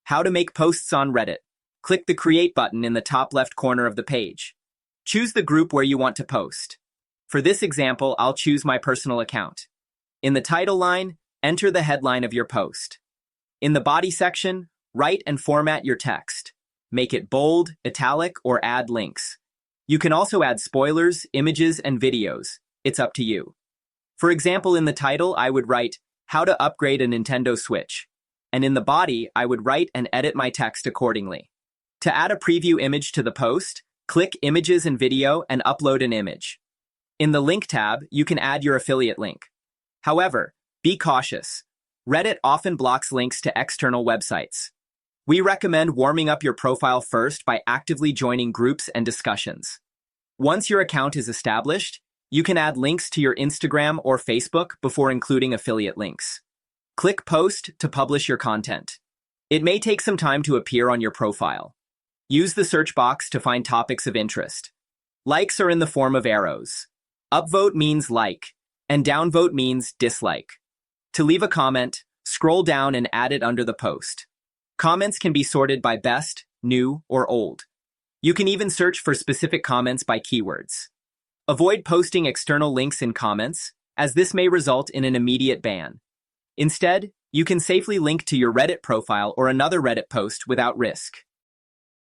How to make posts on Reddit. Click the Create button in the top left corner of the page. Choose the group where you want to post. For this example, I'll choose my personal account. In the title line, enter the headline of your post. In the body section, write and format your text. Make it bold, italic, or add links. You can also add spoilers, images, and videos. It's up to you. For example, in the title, I would write, "How to upgrade a Nintendo Switch." And in the body, I would write and edit my text accordingly. To add a preview image to the post, click Images and Video and upload an image. In the Link tab, you can add your affiliate link. However, be cautious. Reddit often blocks links to external websites. We recommend warming up your profile first by actively joining groups and discussions. Once your account is established, you can add links to your Instagram or Facebook before including affiliate links. Click Post to publish your content. It may take some time to appear on your profile. Use the search box to find topics of interest. Likes are in the form of arrows. Upvote means like, and downvote means dislike. To leave a comment, scroll down and add it under the post. Comments can be sorted by best, new, or old. You can even search for specific comments by keywords. Avoid posting external links in comments, as this may result in an immediate ban. Instead, you can safely link to your Reddit profile or another Reddit post without risk.